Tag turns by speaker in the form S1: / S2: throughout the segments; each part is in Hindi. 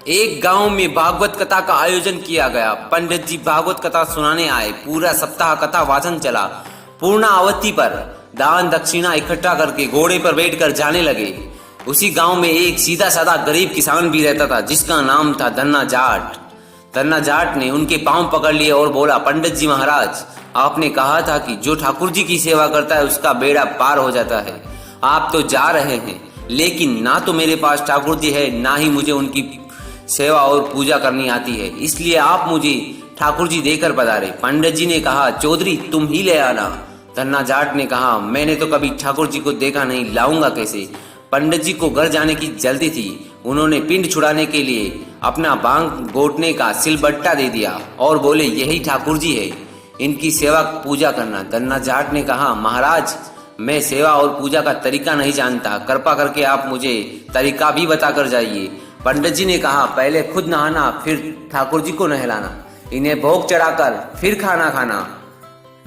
S1: एक गांव में भागवत कथा का आयोजन किया गया। पंडित जी भागवत कथा सुनाने आए। पूरा सप्ताह कथा वाचन चला। पूर्णावती पर दान दक्षिणा इकट्ठा करके घोड़े पर बैठकर जाने लगे। उसी गांव में एक सीधा साधा गरीब किसान भी रहता था, जिसका नाम था धन्ना जाट। धन्ना जाट ने उनके पांव पकड़ लिए और बोला, पंडित जी महाराज, आपने कहा था कि जो ठाकुर जी की सेवा करता है उसका बेड़ा पार हो जाता है। आप तो जा रहे हैं, लेकिन ना तो मेरे पास ठाकुर जी है, ना ही मुझे उनकी सेवा और पूजा करनी आती है, इसलिए आप मुझे ठाकुर जी देकर पधारे। पंडित जी ने कहा, चौधरी तुम ही ले आना। धन्ना जाट ने कहा, मैंने तो कभी ठाकुर जी को देखा नहीं, लाऊंगा कैसे। पंडित जी को घर जाने की जल्दी थी। उन्होंने पिंड छुड़ाने के लिए अपना बांग घोटने का सिलबट्टा दे दिया और बोले, यही ठाकुर जी है, इनकी सेवा पूजा करना। धन्ना जाट ने कहा, महाराज मैं सेवा और पूजा का तरीका नहीं जानता, कृपा करके आप मुझे तरीका भी बता कर जाइए। पंडित जी ने कहा, पहले खुद नहाना, फिर ठाकुर जी को नहलाना, इन्हें भोग चढ़ाकर फिर खाना खाना।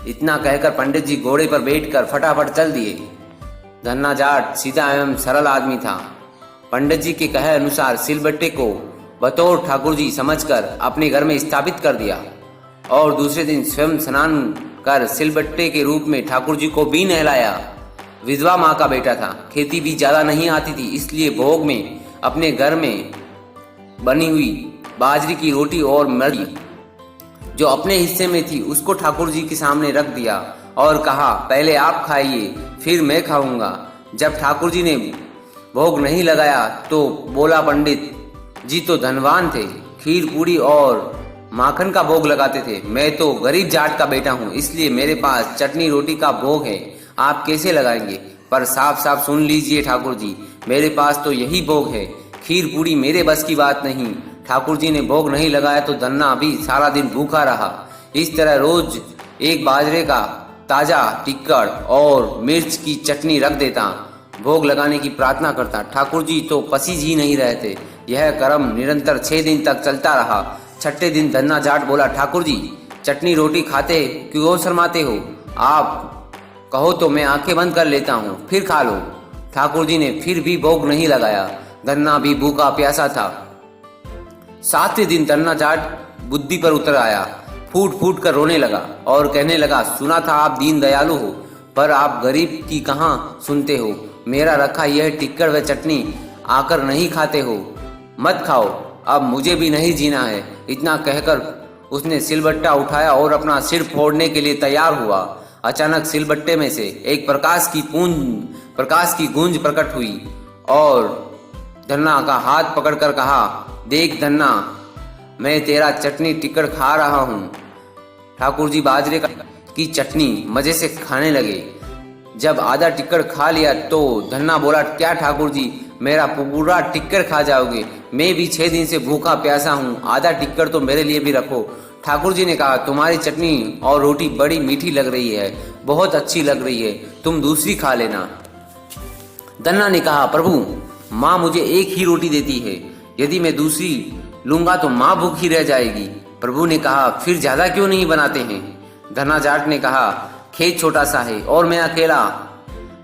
S1: इतना कहकर पंडित जी घोड़े पर बैठकर फटाफट चल दिए। धन्ना जाट सीधा एवं सरल आदमी था। पंडित जी के कहे अनुसार सिलबट्टे को बतौर ठाकुर जी समझकर अपने घर में स्थापित कर दिया और दूसरे दिन स्वयं स्नान कर सिलबट्टे के रूप में ठाकुर जी को भी नहलाया। विधवा माँ का बेटा था, खेती भी ज्यादा नहीं आती थी, इसलिए भोग में अपने घर में बनी हुई बाजरी की रोटी और मर्गी जो अपने हिस्से में थी उसको ठाकुर जी के सामने रख दिया और कहा, पहले आप खाइए, फिर मैं खाऊंगा। जब ठाकुर जी ने भोग नहीं लगाया तो बोला, पंडित जी तो धनवान थे, खीर पूरी और माखन का भोग लगाते थे। मैं तो गरीब जाट का बेटा हूँ, इसलिए मेरे पास चटनी रोटी का भोग है, आप कैसे लगाएंगे। पर साफ साफ सुन लीजिए ठाकुर जी, मेरे पास तो यही भोग है, खीर पूरी मेरे बस की बात नहीं। ठाकुर जी ने भोग नहीं लगाया तो धन्ना भी सारा दिन भूखा रहा। इस तरह रोज एक बाजरे का ताजा टिक्कड़ और मिर्च की चटनी रख देता, भोग लगाने की प्रार्थना करता। ठाकुर जी तो पसीज ही नहीं रहते। यह कर्म निरंतर 6 दिन तक चलता रहा। छठे दिन धन्ना जाट बोला, ठाकुर जी चटनी रोटी खाते क्यों शर्माते हो, आप कहो तो मैं आंखें बंद कर लेता हूँ, फिर खा लो। ठाकुर जी ने फिर भी भोग नहीं लगाया। धन्ना भी भूखा प्यासा था। 7वें दिन धन्ना जाट बुद्धि पर उतर आया, फूट फूट कर रोने लगा और कहने लगा, सुना था आप दीन दयालु हो, पर आप गरीब की कहाँ सुनते हो। मेरा रखा यह टिक्कड़ व चटनी आकर नहीं खाते हो, मत खाओ, अब मुझे भी नहीं जीना है। इतना कहकर उसने सिलबट्टा उठाया और अपना सिर फोड़ने के लिए तैयार हुआ। अचानक सिलबट्टे में से एक प्रकाश की गूंज प्रकट हुई और धन्ना का हाथ पकड़कर कहा, देख धन्ना, मैं तेरा चटनी टिक्कड़ खा रहा हूँ। ठाकुर जी बाजरे की चटनी मजे से खाने लगे। जब आधा टिक्कड़ खा लिया तो धन्ना बोला, क्या ठाकुर जी मेरा पूरा टिक्कड़ खा जाओगे, मैं भी 6 दिन से भूखा प्यासा हूँ, आधा टिक्कड़ तो मेरे लिए भी रखो। ठाकुर जी ने कहा, तुम्हारी चटनी और रोटी बड़ी मीठी लग रही है, बहुत अच्छी लग रही है, तुम दूसरी खा लेना। धन्ना ने कहा, प्रभु माँ मुझे एक ही रोटी देती है, यदि मैं दूसरी लूंगा तो माँ भूखी रह जाएगी। प्रभु ने कहा, फिर ज्यादा क्यों नहीं बनाते हैं। धन्ना जाट ने कहा, खेत छोटा सा है और मैं अकेला।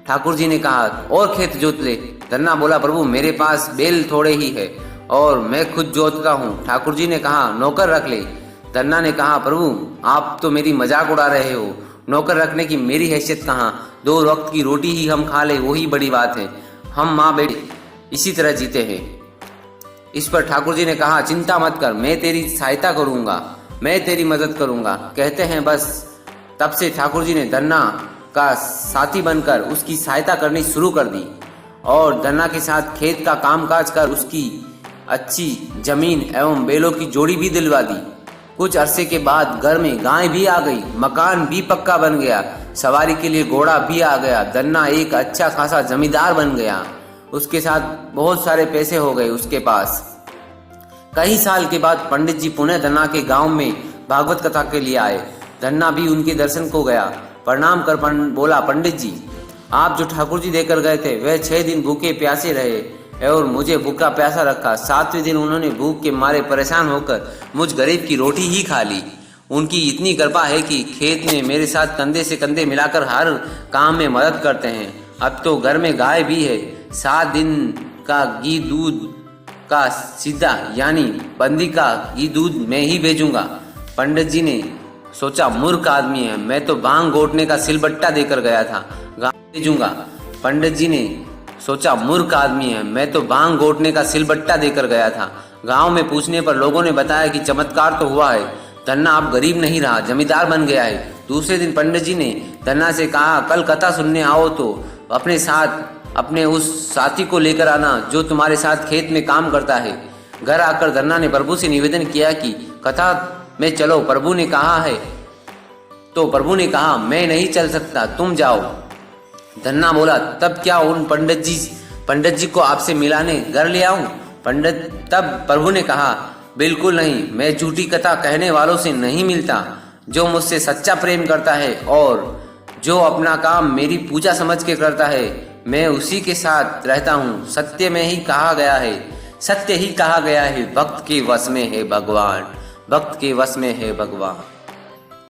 S1: ठाकुर जी ने कहा, और खेत जोत ले। धन्ना बोला, प्रभु मेरे पास बैल थोड़े ही है और मैं खुद जोतता हूँ। ठाकुर जी ने कहा, नौकर रख ले। धन्ना ने कहा, प्रभु आप तो मेरी मजाक उड़ा रहे हो, नौकर रखने की मेरी हैसियत कहाँ, 2 वक्त की रोटी ही हम खा ले वही बड़ी बात है, हम माँ बेटे इसी तरह जीते हैं। इस पर ठाकुर जी ने कहा, चिंता मत कर, मैं तेरी सहायता करूंगा, मैं तेरी मदद करूंगा। कहते हैं बस तब से ठाकुर जी ने धन्ना का साथी बनकर उसकी सहायता करनी शुरू कर दी और धन्ना के साथ खेत का कामकाज कर उसकी अच्छी जमीन एवं बैलों की जोड़ी भी दिलवा दी। कुछ अरसे के बाद घर में गाय भी आ गई, मकान भी पक्का बन गया, सवारी के लिए घोड़ा भी आ गया। धन्ना एक अच्छा खासा जमींदार बन गया। उसके साथ बहुत सारे पैसे हो गए उसके पास। कई साल के बाद पंडित जी पुनः धन्ना के गांव में भागवत कथा के लिए आए। धन्ना भी उनके दर्शन को गया। प्रणाम कर बोला, पंडित जी आप जो ठाकुर जी देकर गए थे वह 6 दिन भूखे प्यासे रहे और मुझे भूखा प्यासा रखा। 7वें दिन उन्होंने भूख के मारे परेशान होकर मुझ गरीब की रोटी ही खा ली। उनकी इतनी कृपा है कि खेत में मेरे साथ कंधे से कंधे मिलाकर हर काम में मदद करते हैं। अब तो घर में गाय भी है, 7 दिन का घी दूध का सीधा यानी बंदी का घी दूध मैं ही भेजूंगा। पंडित जी ने सोचा मूर्ख आदमी है, मैं तो भांग घोटने का सिलबट्टा देकर गया था, गाँव भेजूंगा। पंडित जी ने सोचा मूर्ख आदमी है, मैं तो भांग घोटने का सिलबट्टा देकर गया था। गांव में पूछने पर लोगों ने बताया कि चमत्कार तो हुआ है, धन्ना अब गरीब नहीं रहा, जमींदार बन गया है। दूसरे दिन पंडित जी ने धन्ना से कहा, कल कथा सुनने आओ तो अपने साथ अपने उस साथी को लेकर आना जो तुम्हारे साथ खेत में काम करता है। घर आकर धन्ना ने प्रभु से निवेदन किया कि कथा में चलो। प्रभु ने कहा मैं नहीं चल सकता, तुम जाओ। धन्ना बोला, तब क्या उन पंडित जी को आपसे मिलाने घर ले आऊं? तब प्रभु ने कहा, बिल्कुल नहीं, मैं झूठी कथा कहने वालों से नहीं मिलता। जो मुझसे सच्चा प्रेम करता है और जो अपना काम मेरी पूजा समझ के करता है, मैं उसी के साथ रहता हूँ। सत्य ही कहा गया है, भक्त के वश में है भगवान, भक्त के वश में है भगवान।